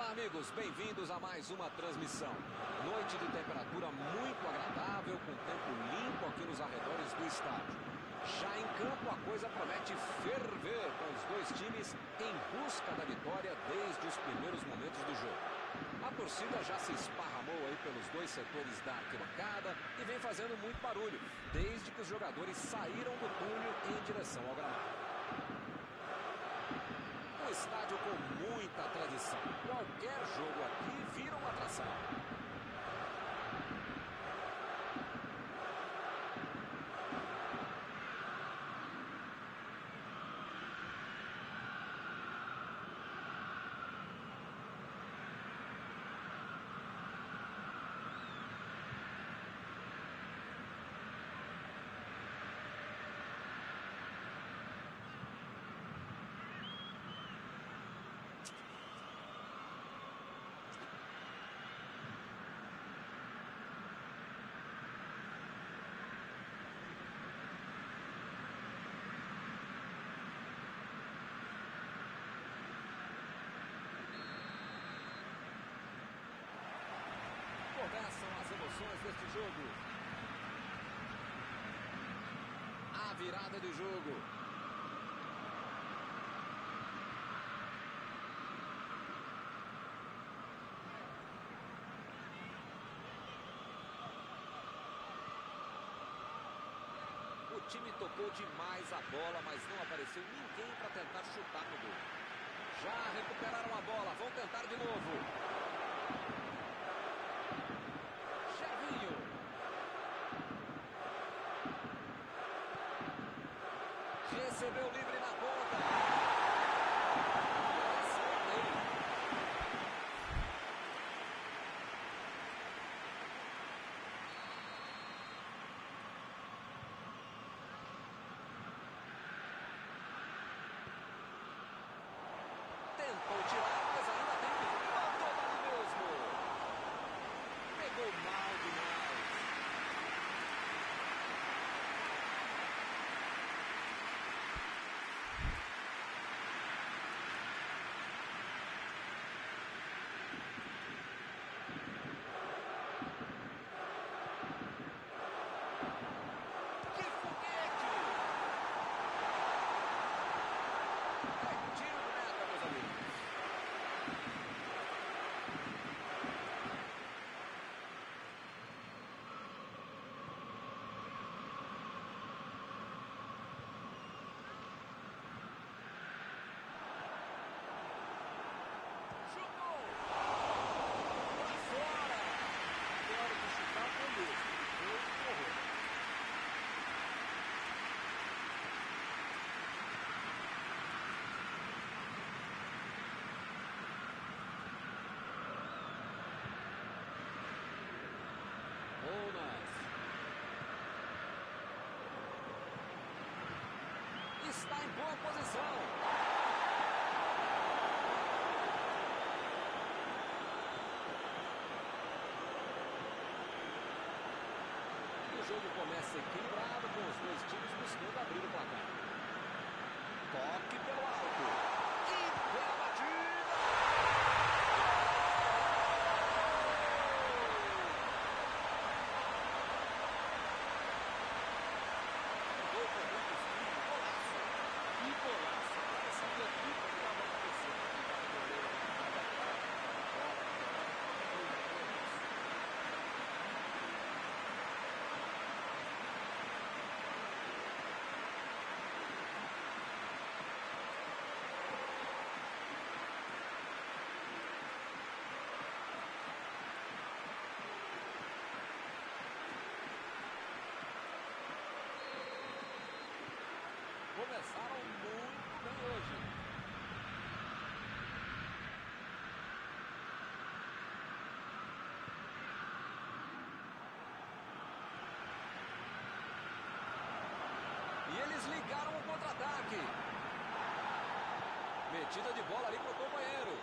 Olá, amigos, bem-vindos a mais uma transmissão. Noite de temperatura muito agradável, com tempo limpo aqui nos arredores do estádio. Já em campo, a coisa promete ferver, com os dois times em busca da vitória desde os primeiros momentos do jogo. A torcida já se esparramou aí pelos dois setores da arquibancada e vem fazendo muito barulho, desde que os jogadores saíram do túnel em direção ao gramado. Um estádio com muita tradição. Qualquer jogo aqui vira uma atração. Começam as emoções deste jogo. A virada do jogo. O time tocou demais a bola, mas não apareceu ninguém para tentar chutar no gol. Já recuperaram a bola, vão tentar de novo. Recebeu livre na ponta. Tentou tirar, mas ainda tem que mandou ali mesmo. Pegou mal demais. Está em boa posição. O jogo começa equilibrado, com os dois times buscando abrir o placar. Toque pelo alto. E pela batida. Começaram muito bem hoje. E eles ligaram o contra-ataque. Metida de bola ali para o companheiro.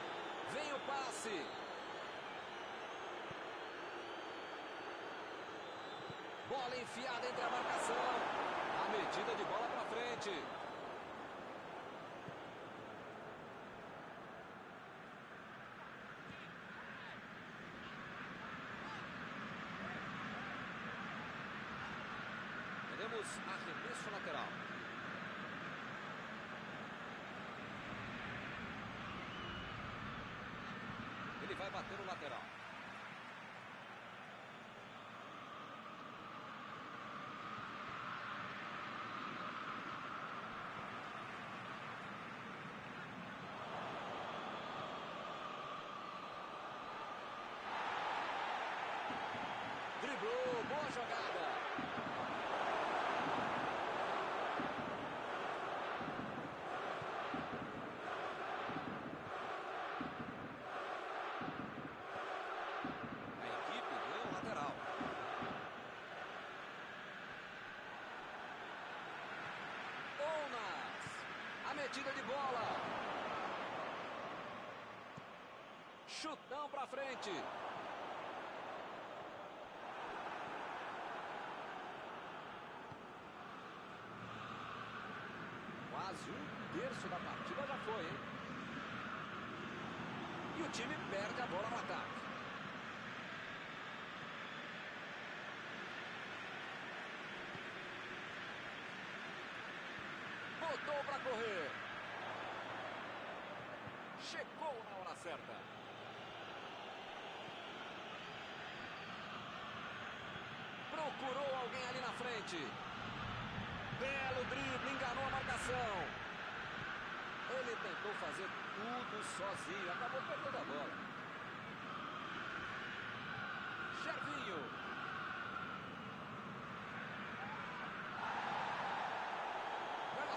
Vem o passe. Bola enfiada entre a marcação. A metida de bola para frente. Temos arremesso lateral. Ele vai bater o lateral. Driblou, boa jogada. A metida de bola. Chutão pra frente. Quase um terço da partida já foi, hein? E o time perde a bola no ataque. Botou para correr. Chegou na hora certa. Procurou alguém ali na frente. Belo drible, enganou a marcação. Ele tentou fazer tudo sozinho. Acabou perdendo a bola. Gervinho.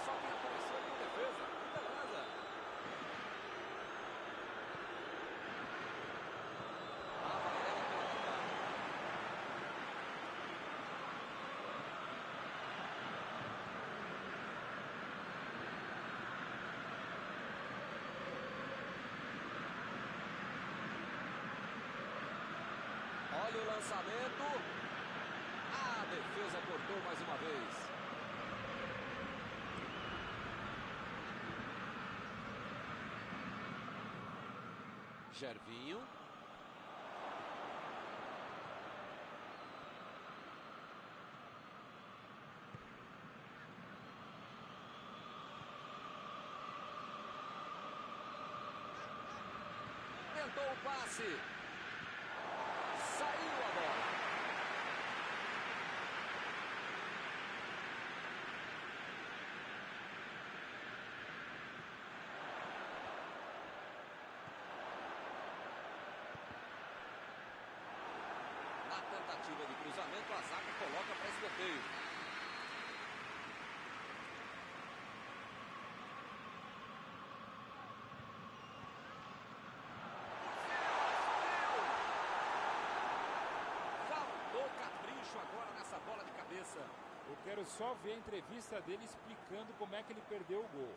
Só quem apareceu com defesa. Que beleza. Olha o lançamento. A defesa cortou mais uma vez. Gervinho. Tentou o passe. Saiu a bola. Na tentativa de cruzamento, a zaga coloca para escanteio. Faltou capricho agora nessa bola de cabeça. Eu quero só ver a entrevista dele explicando como é que ele perdeu o gol.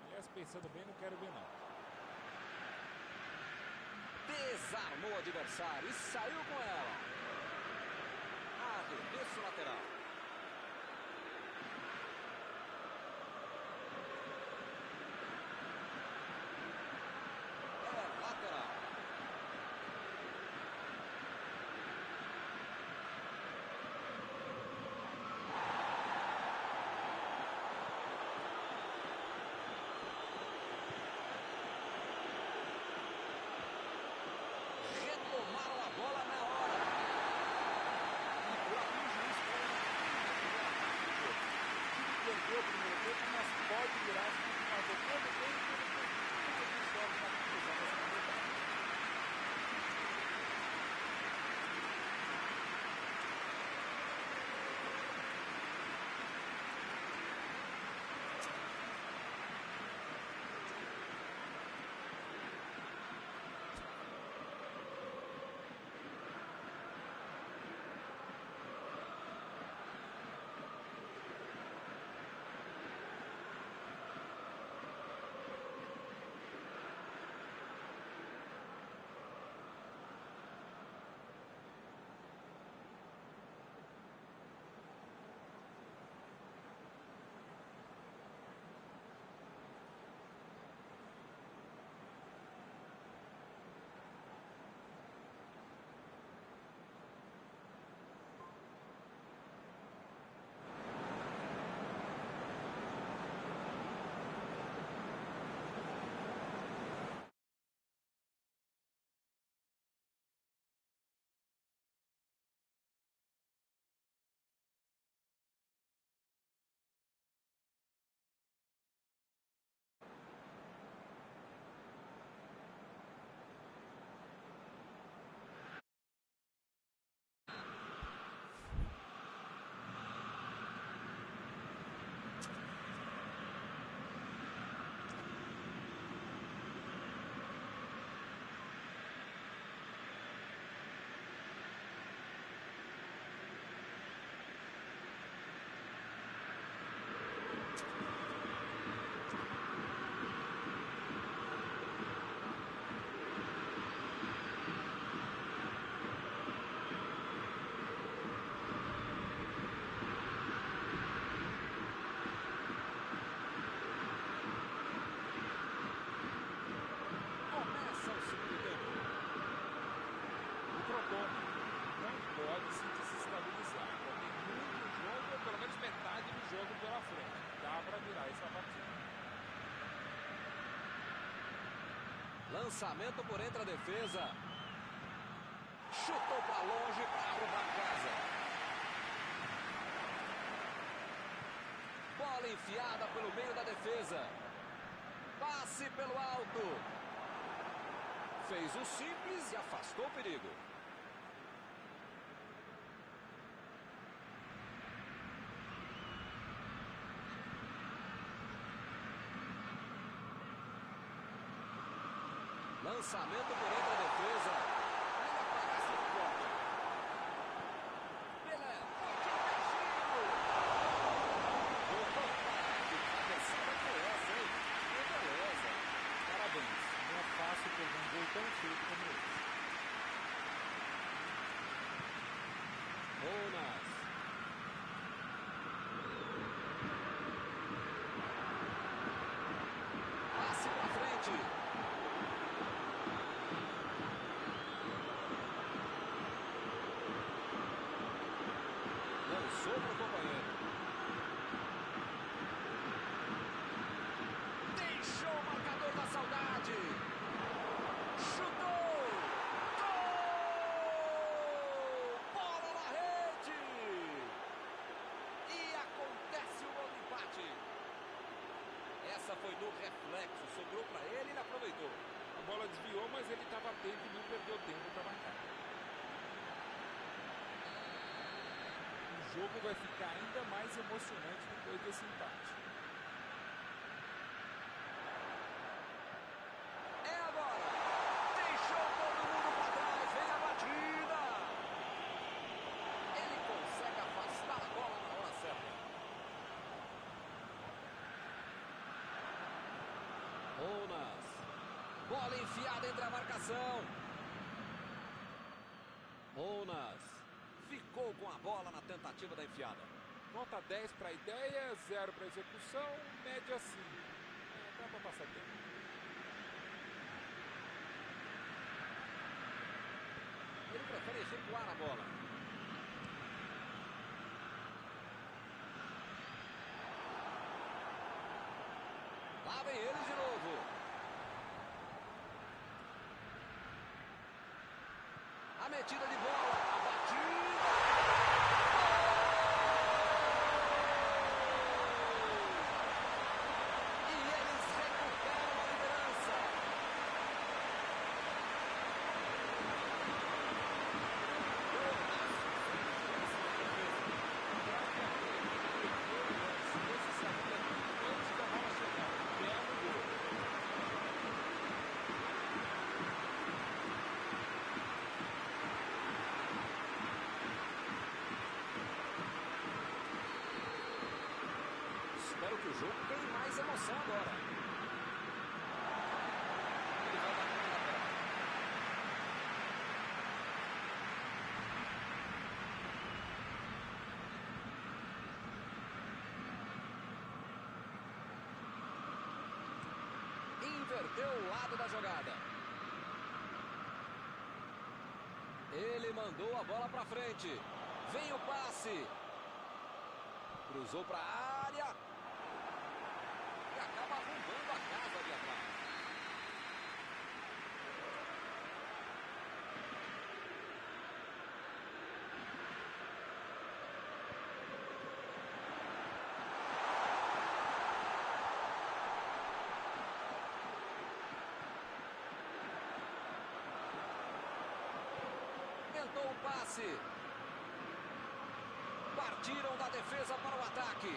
Aliás, pensando bem, não quero ver não. Desarmou o adversário e saiu com ela. Arremesso lateral. É lateral. Retomaram a bola na hora. E por aqui o juiz Perdeu o primeiro tempo, mas pode virar se não fazer todo bem, todo bem. Todos os jogos na conclusão dessa modalidade. para virar essa partida. Lançamento por entre a defesa. Chutou para longe para arrumar casa. Bola enfiada pelo meio da defesa. Passe pelo alto. Fez o simples e afastou o perigo. Lançamento por entre a defesa. Olha para esse corte. Pelé, toque baixinho. Opa, que cabeçada foi essa, hein? Que beleza. Parabéns. Não é fácil perder um gol tão feito como esse. Bonas. Passe para frente. Lançou para o companheiro. Deixou o marcador da saudade. Chutou. Gol! Bola na rede. E acontece o gol do empate. Essa foi no reflexo. Sobrou para ele e ele aproveitou. A bola desviou, mas ele estava atento e não perdeu tempo para marcar. O jogo vai ficar ainda mais emocionante depois desse empate. É agora. Deixou todo mundo para trás. Vem a batida. Ele consegue afastar a bola na hora certa. Bonas. Bola enfiada entre a marcação. Bonas. Ficou com a bola na tentativa da enfiada. Nota 10 para a ideia, 0 para a execução, média 5. Dá para passar tempo. Ele prefere recuar a bola. Lá vem ele de novo. A metida de bola. A batida. E eles recuperam a liderança. Espero que o jogo tenha mais emoção agora. Ele vai dar conta da bola. Inverteu o lado da jogada. Ele mandou a bola para frente. Vem o passe. Cruzou para a área. E acaba arrumando a casa ali atrás. Tentou o passe. Partiram da defesa para o ataque.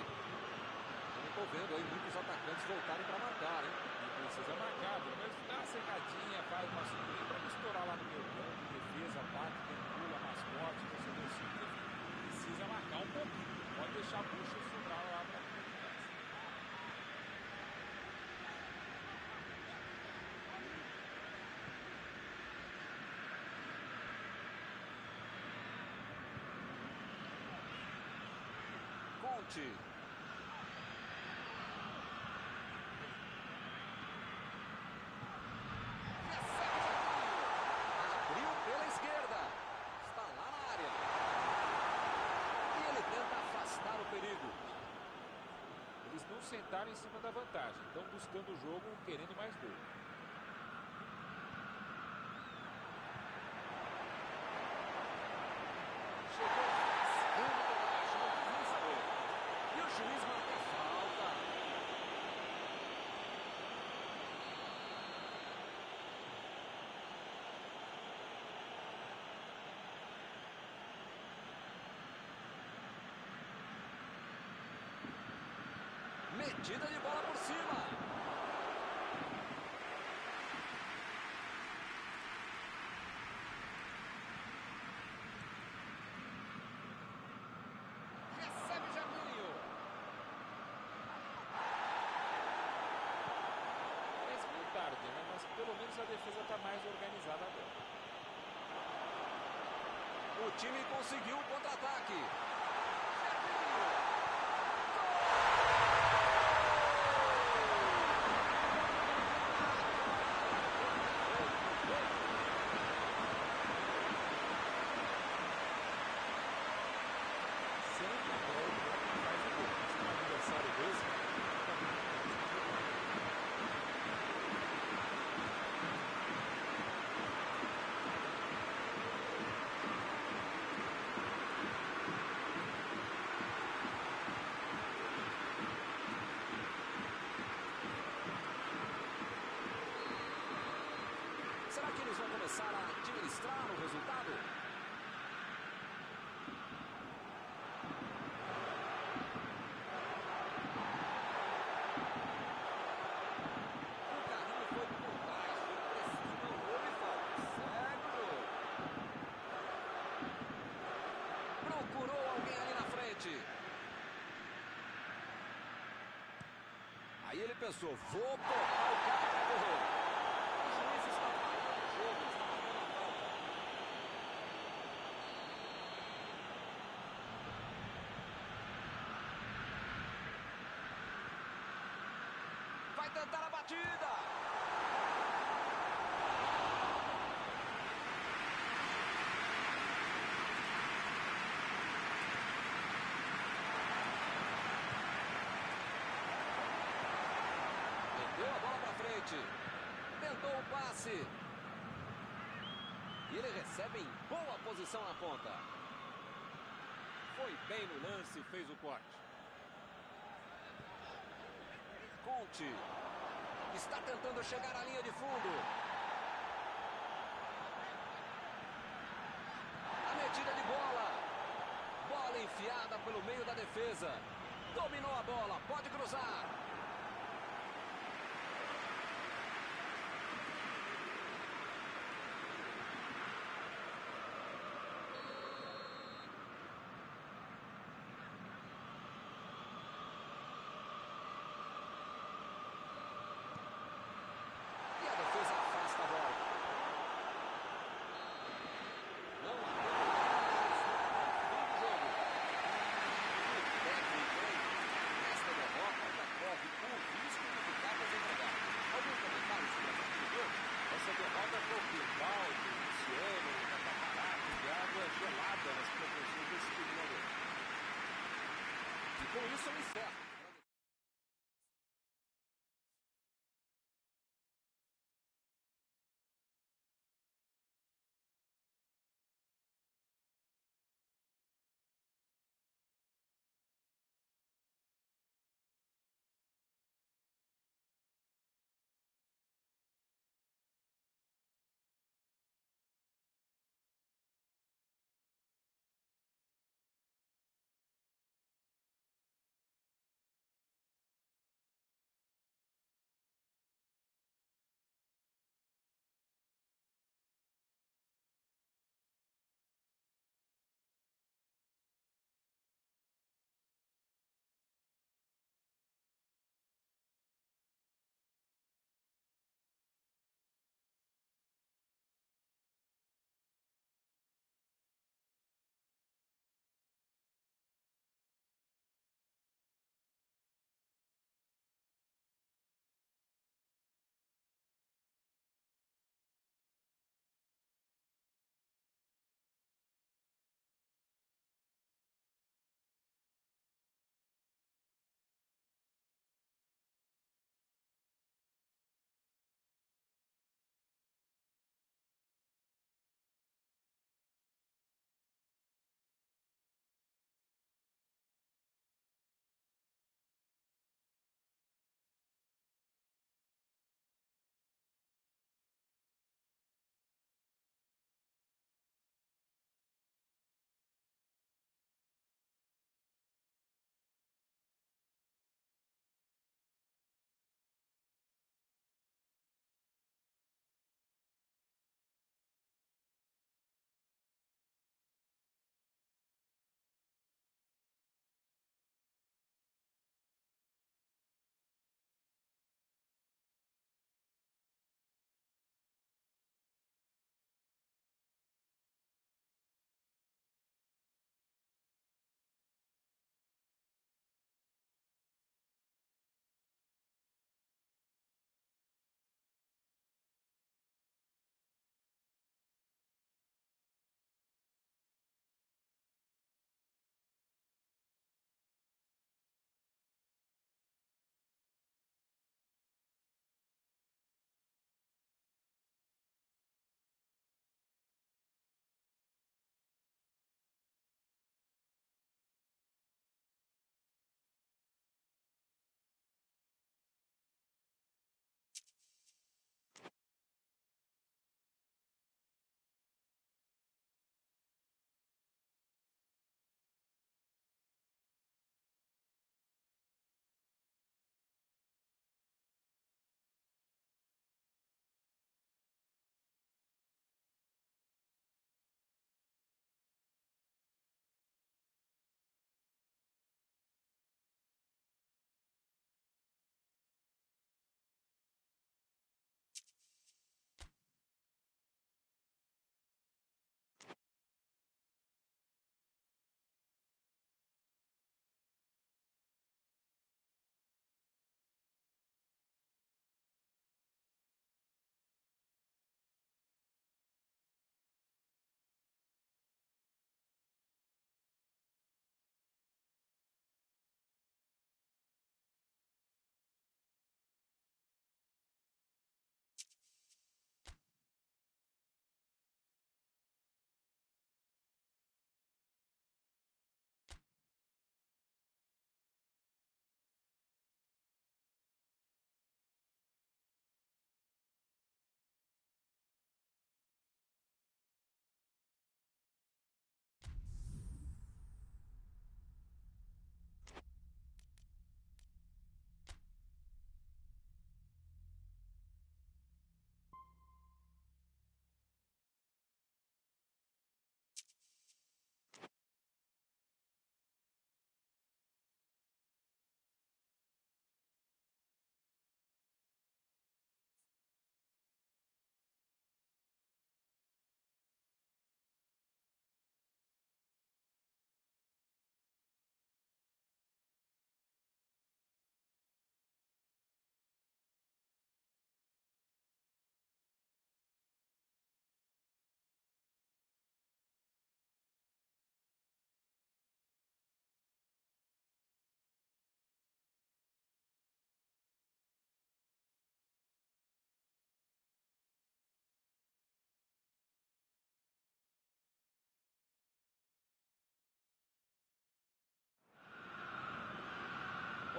Eu não estou vendo aí muitos atacantes voltarem para marcar, hein? E precisa marcar, pelo menos dá uma secadinha, faz uma subida para não estourar lá no meio campo, defesa, ataque, pula, mascote, torcedor simples. Precisa marcar um pouquinho. Pode deixar a bucha sobrar lá para a Conte. Recebe Jaquinho. Abriu pela esquerda. Está lá na área. E ele tenta afastar o perigo. Ele Eles não sentaram em cima da vantagem. Estão buscando o jogo, querendo mais gol. Chegou rasgando por baixo, não quis nem saber. E o juiz marca a falta. Metida de bola por cima. Recebe Jardinho. Parece meio tarde, né? Mas pelo menos a defesa está mais organizada agora. O time conseguiu o contra-ataque. Sempre aplaudo para quem faz o gol. Se no aniversário desse, fica muito mais. Será que eles vão começar a administrar o resultado? O carrinho foi por trás, foi preciso, não houve falta. Segue o jogo. Procurou alguém ali na frente. Aí ele pensou, vou porrar o cara para correr. O juiz está parando o jogo, está marcando a falta. Vai tentar a batida. Meteu a bola para frente. Tentou o passe. E ele recebe em boa posição na ponta. Foi bem no lance e fez o corte. Conte. Está tentando chegar à linha de fundo. A metida de bola. Bola enfiada pelo meio da defesa. Dominou a bola, pode cruzar. E a defesa afasta a bola. Não há tempo para mais no fim do jogo. O técnico, hein? Nesta derrota já corre o risco de ficar desempregado. Algum comentário sobre essa do jogo? Essa derrota foi o Baldo, o Luciano, o Catamarato de água gelada nas proporções desse treinador. E com isso eu encerro.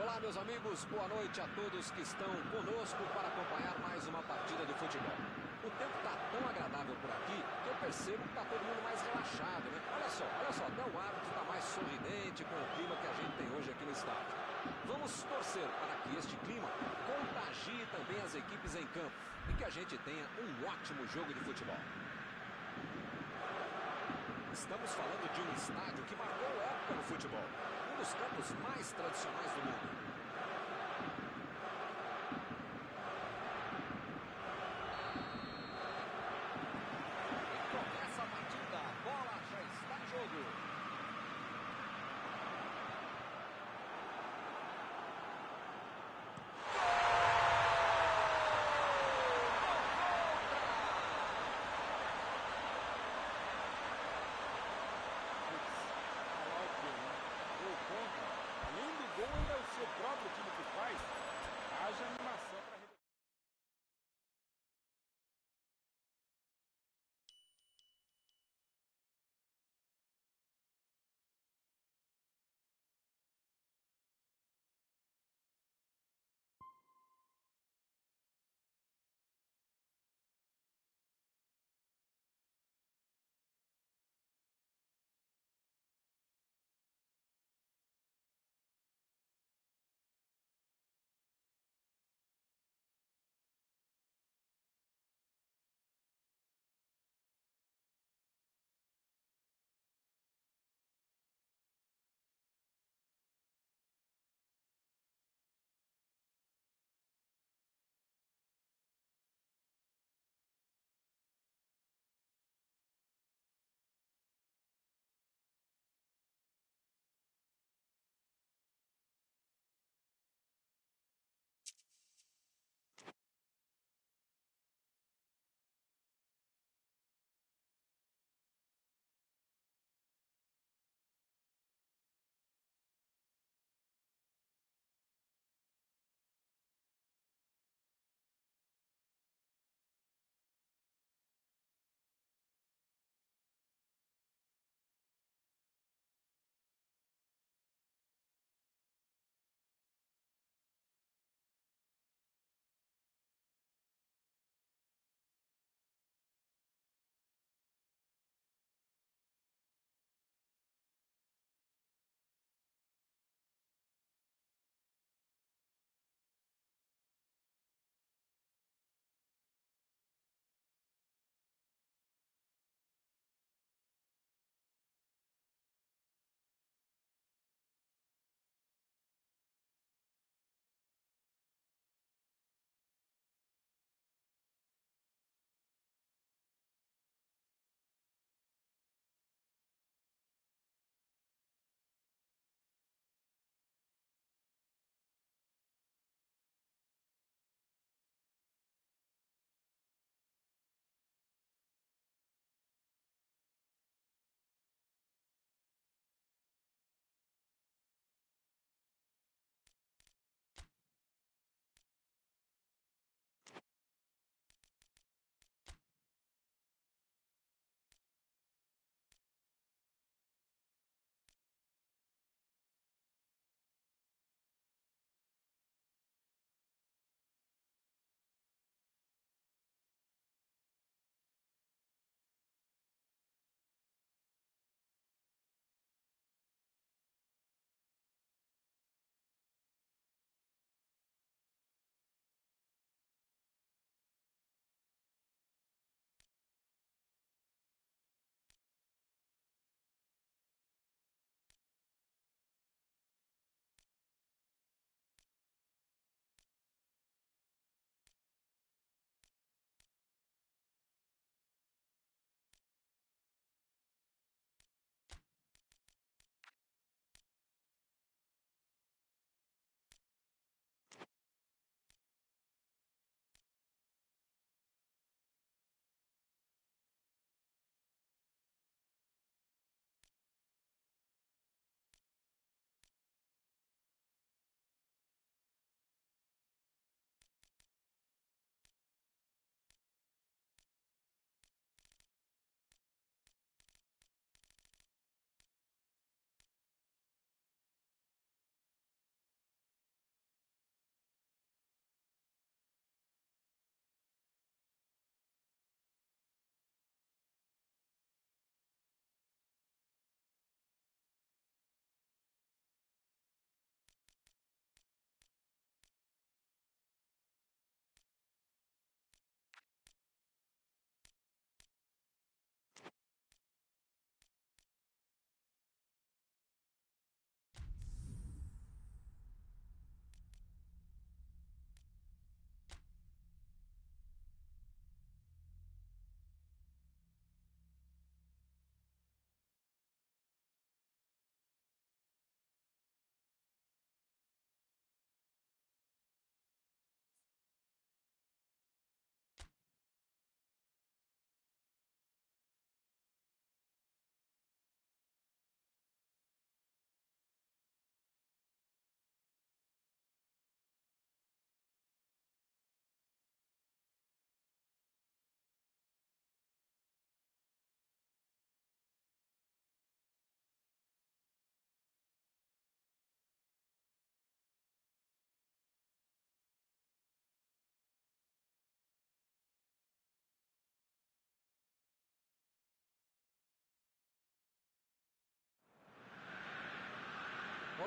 Olá, meus amigos, boa noite a todos que estão conosco para acompanhar mais uma partida de futebol. O tempo está tão agradável por aqui que eu percebo que está todo mundo mais relaxado, né? Olha só, até o árbitro está mais sorridente com o clima que a gente tem hoje aqui no estádio. Vamos torcer para que este clima contagie também as equipes em campo e que a gente tenha um ótimo jogo de futebol. Estamos falando de um estádio que marcou época no futebol. Um dos campos mais tradicionais do mundo. E começa a partida. A bola já está em jogo. Além do gol, ainda é o seu próprio time que faz. Haja animação para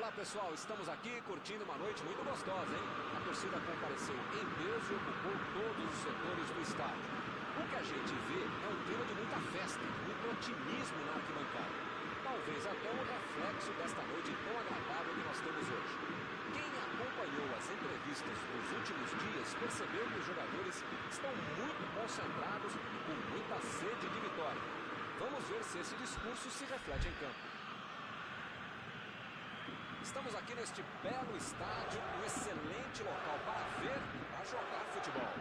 Olá, pessoal, estamos aqui curtindo uma noite muito gostosa, hein? A torcida compareceu em peso e ocupou todos os setores do estádio. O que a gente vê é um clima de muita festa, muito otimismo na arquibancada. Talvez até um reflexo desta noite tão agradável que nós temos hoje. Quem acompanhou as entrevistas dos últimos dias percebeu que os jogadores estão muito concentrados e com muita sede de vitória. Vamos ver se esse discurso se reflete em campo. Estamos aqui neste belo estádio, um excelente local para ver e para jogar futebol.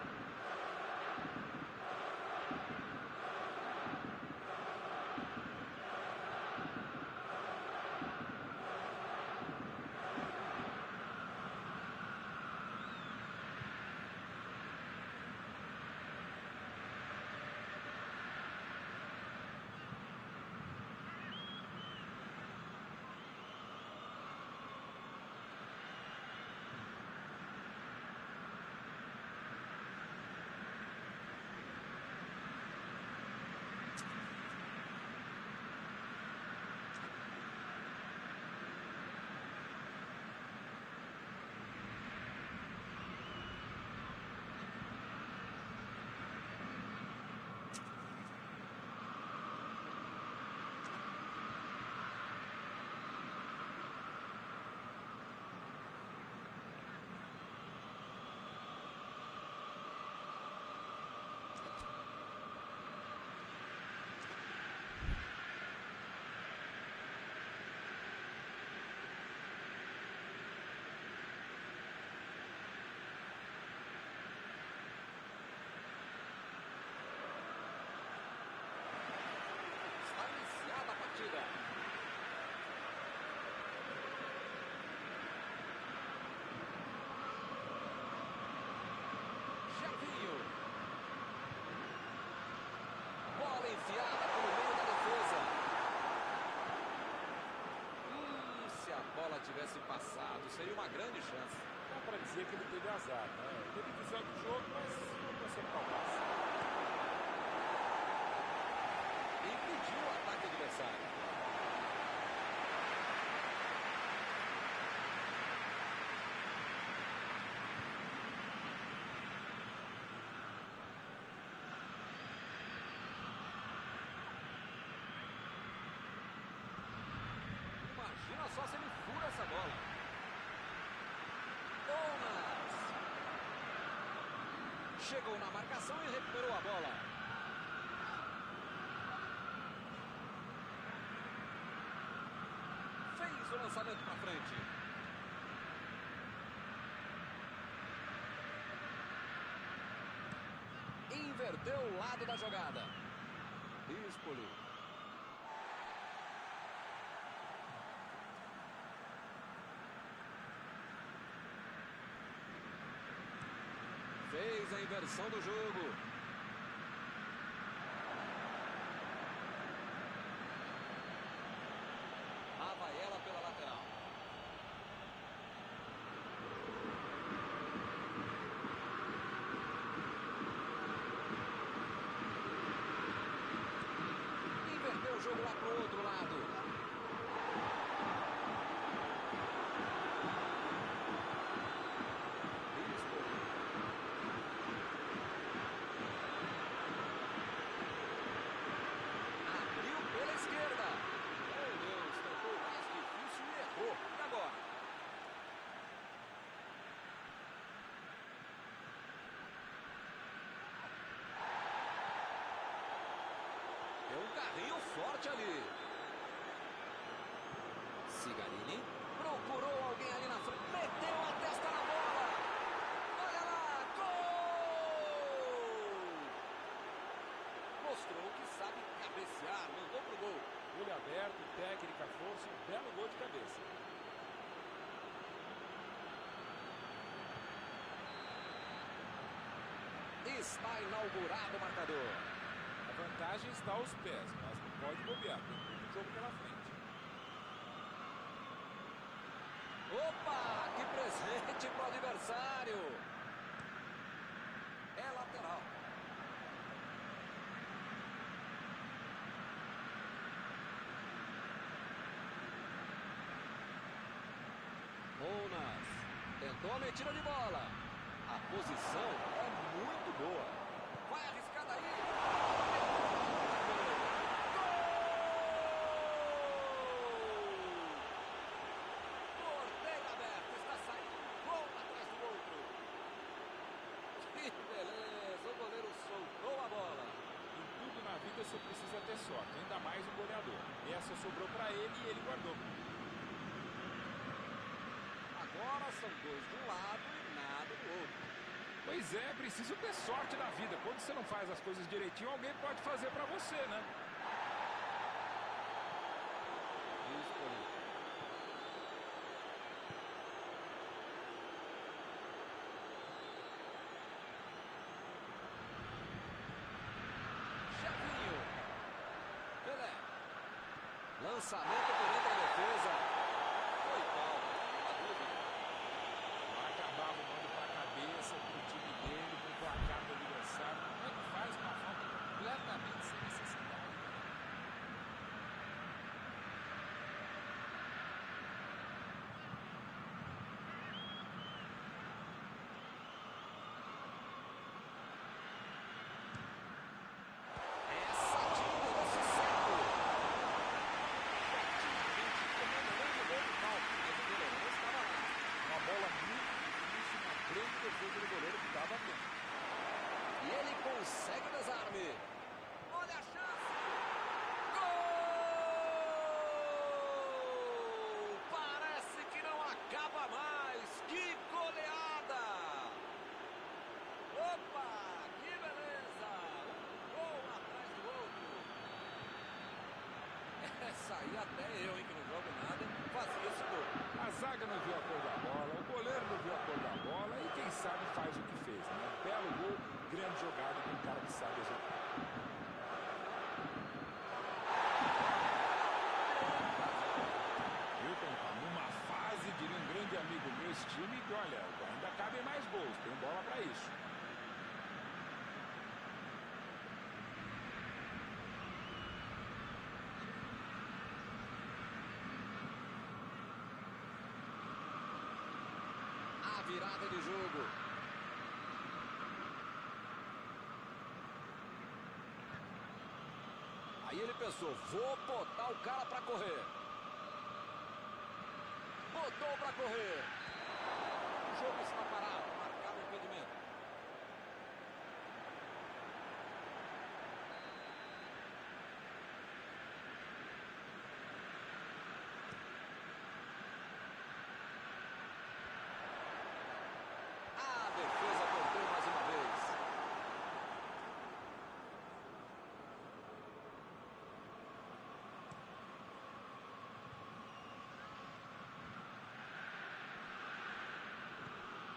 Enfiada pelo meio da defesa. Se a bola tivesse passado, seria uma grande chance. Dá para dizer que ele teve azar, né? Teve visão do jogo, mas não conseguiu o passe. Impediu o ataque adversário. Imagina só se ele fura essa bola. Thomas. Chegou na marcação e recuperou a bola. Fez o lançamento para frente. Inverteu o lado da jogada. Espoli. Fez a inversão do jogo. Lá vai ela pela lateral. Inverteu o jogo lá pro outro lado. Carrinho forte ali. Cigarini procurou alguém ali na frente. Meteu a testa na bola. Olha lá, gol! Mostrou que sabe cabecear, mandou pro gol. Olho aberto, técnica, força, um belo gol de cabeça. Está inaugurado o marcador. A vantagem está aos pés, mas não pode bobear, tem muito jogo pela frente. Opa, que presente pro adversário. É lateral. Ounas tentou a metida de bola. A posição é muito boa. Vai arriscar daí. Porteira aberta, está saindo gol atrás do outro. Que beleza, o goleiro soltou a bola. Em tudo na vida você precisa ter sorte, ainda mais o goleador. Essa sobrou para ele e ele guardou. Agora são dois de um lado e nada do outro. Pois é, preciso ter sorte na vida. Quando você não faz as coisas direitinho, alguém pode fazer para você, né? Isso aí. Chefinho. Pelé. Lançamento por dentro da defesa. Foi falta, uma dúvida. Vai acabar arrumando para a cabeça, para o time dele, para o placar do adversário. Como é que faz uma falta completamente sem necessidade? Essa tinha o negócio certo. Praticamente comandando o gol do palco, mas o goleiro não estava lá. Uma bola muito difícil, uma grande defesa do goleiro que estava atento. E ele consegue o desarme. Olha a chance. Gol! Parece que não acaba mais. Que goleada! Opa, que beleza! Um gol atrás do outro. Essa aí até eu, hein, que não jogo nada, fazia esse gol. A zaga não viu a cor da bola, o goleiro não viu a cor da bola e quem sabe faz o que fez, né? Belo gol, grande jogada de um cara que sabe executar. Milton tá numa fase, diria um grande amigo meu, esse time que, olha, ainda cabem mais gols, tem bola para isso. A virada de jogo. Aí ele pensou, vou botar o cara pra correr. Botou pra correr. O jogo está parado, marcado o impedimento. A defesa perdeu mais uma vez.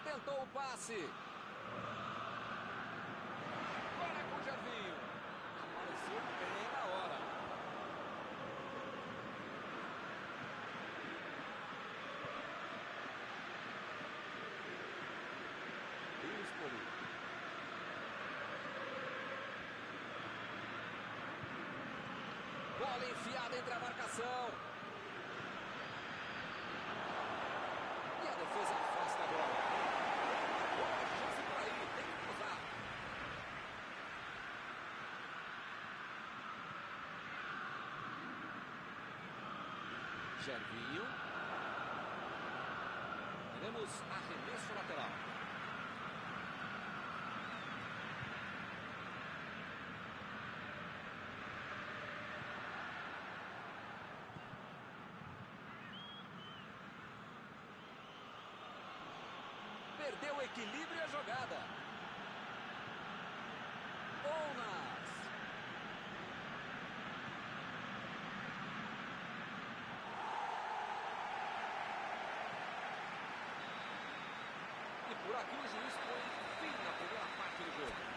Tentou o passe. Agora com o Gervinho. Apareceu bem na hora. Isso. Bola enfiada entre a marcação. E a defesa afasta a bola. Boa chance por aí, tem que cruzar. Gervinho. Teremos arremesso lateral. Perdeu o equilíbrio e a jogada. Ounas. E por aqui o juiz põe fim na primeira parte do jogo.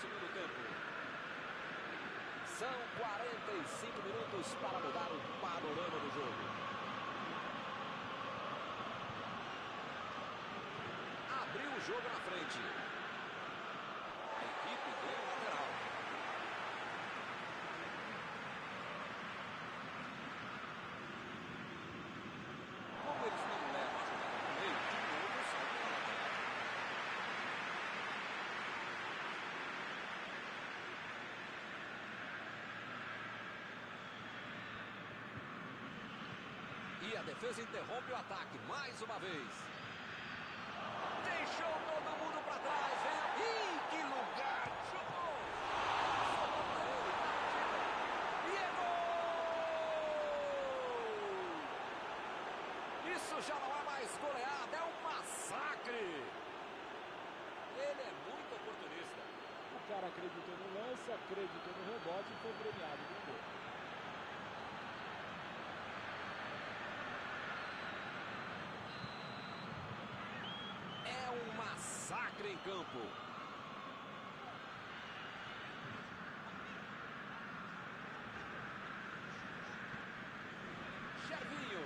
segundo tempo. São 45 minutos para mudar o panorama do jogo. Abriu o jogo na frente. A equipe deu o lateral. Como eles não levam a jogada no meio, de novo salto na lateral. E a defesa interrompe o ataque mais uma vez. Deixou todo mundo para trás. Vem. Ih, que lugar! Chutou! Sobrou para ele. E é gol! Isso já não é mais goleada, é um massacre! Ele é muito oportunista. O cara acreditou no lance, acreditou no rebote e foi premiado com gol. É um massacre em campo. Gervinho.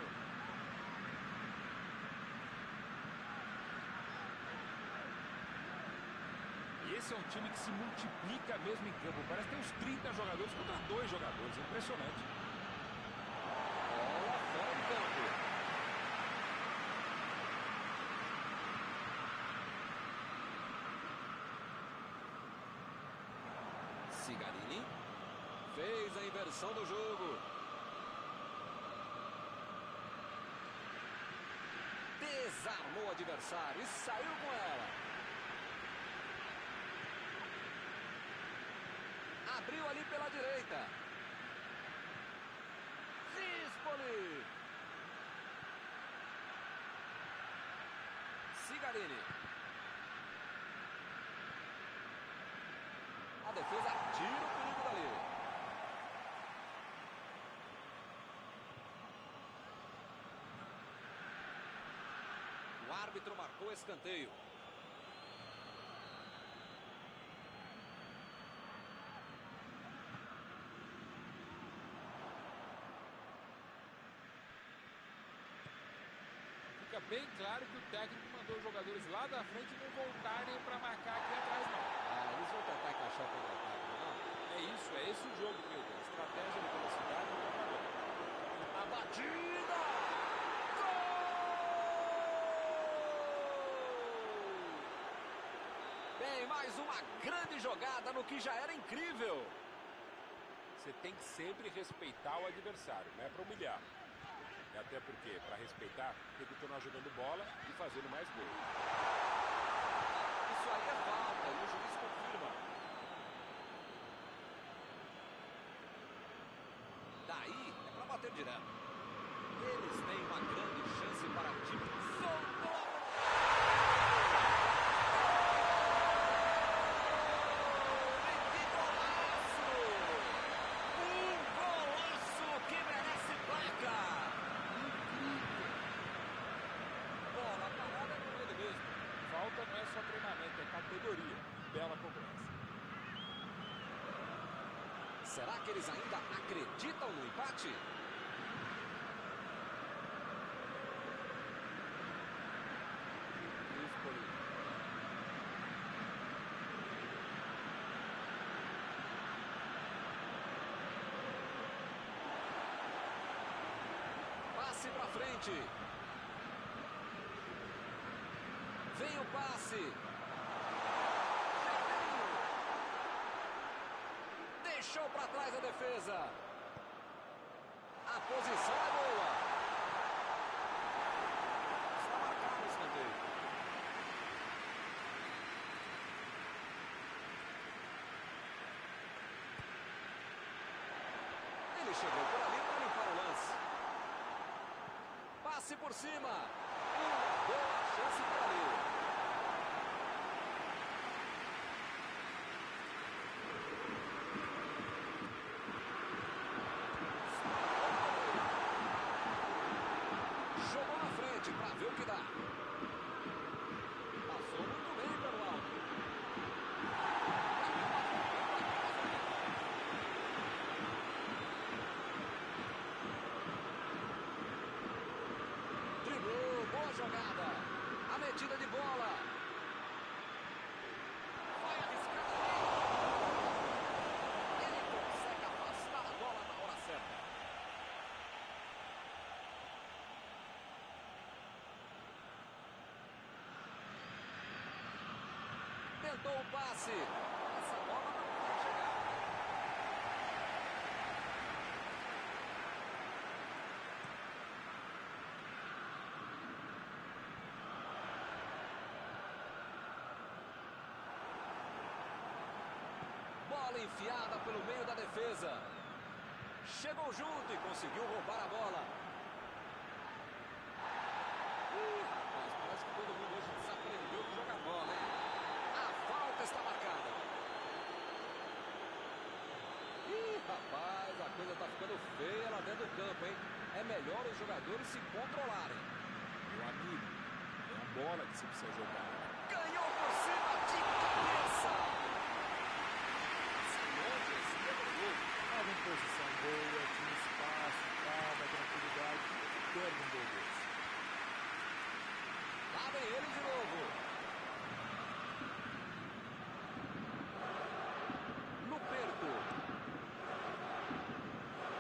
E esse é um time que se multiplica mesmo em campo. Parece que tem uns 30 jogadores contra 2 jogadores. Impressionante. Bola fora do campo. Cigarini fez a inversão do jogo. Desarmou o adversário e saiu com ela. Abriu ali pela direita. Rispoli. Cigarini. A defesa tira o perigo dali. O árbitro marcou escanteio. Fica bem claro que o técnico mandou os jogadores lá da frente não voltarem para marcar aqui atrás, não. Eles vão tentar encaixar o contra-ataque, não? É isso, é esse o jogo, meu Deus. Estratégia de velocidade e contra-ataque. A batida! Gol! Bem, mais uma grande jogada no que já era incrível. Você tem que sempre respeitar o adversário, não é para humilhar. E até porque, para respeitar, tem que continuar jogando bola e fazendo mais gol. Isso aí é falta e o juiz confirma. Daí é para bater direto. Eles têm uma grande chance para o time. Soltou! Que golaço! Um golaço que merece placa! Bola parada com ele mesmo. Falta não é só treinamento, é categoria. Bela cobrança. Será que eles ainda acreditam no empate? Passe pra frente. Vem o passe. Deixou para trás a defesa. A posição é boa. Está marcado o escanteio. Ele chegou por ali para limpar o lance. Passe por cima. Uma boa chance por ali. Jogou na frente para ver o que dá. Passou muito bem pelo alto. Tentou o passe. Essa bola não vai chegar. Bola enfiada pelo meio da defesa. Chegou junto e conseguiu roubar a bola. Rapaz, parece que todo mundo hoje desaprendeu de jogar bola, hein? A falta está marcada. Rapaz, a coisa está ficando feia lá dentro do campo, hein? É melhor os jogadores se controlarem. Meu amigo, é a bola que você precisa jogar. Ganhou por cima de cabeça. Estava em posição boa, tinha espaço, calma, tranquilidade. Perde um gol desse. Lá vem ele de novo. No perto.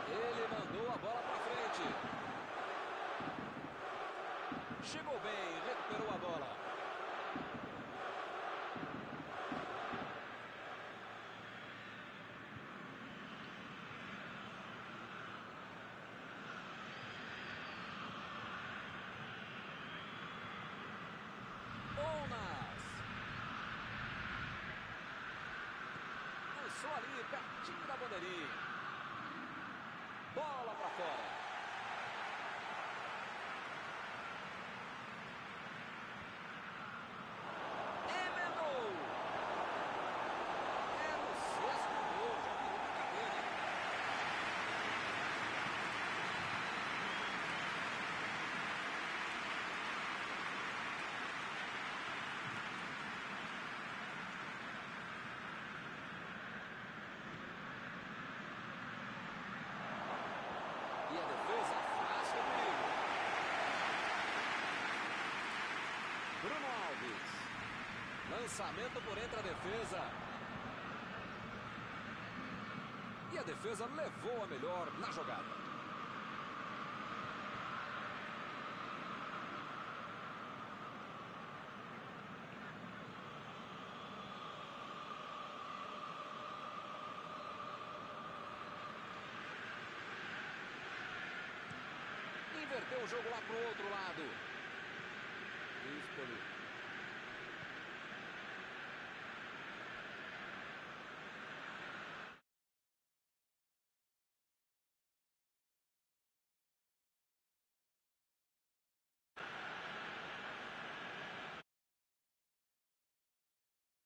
Ele mandou a bola para frente. Chegou bem, recuperou a bola. Lançou ali, pertinho da bandeirinha. Bola para fora. Emendou. É o sexto gol, já virou brincadeira, hein? E a defesa afasta o perigo. Bruno Alves. Lançamento por entre a defesa. E a defesa levou a melhor na jogada. Inverteu o jogo lá pro outro lado.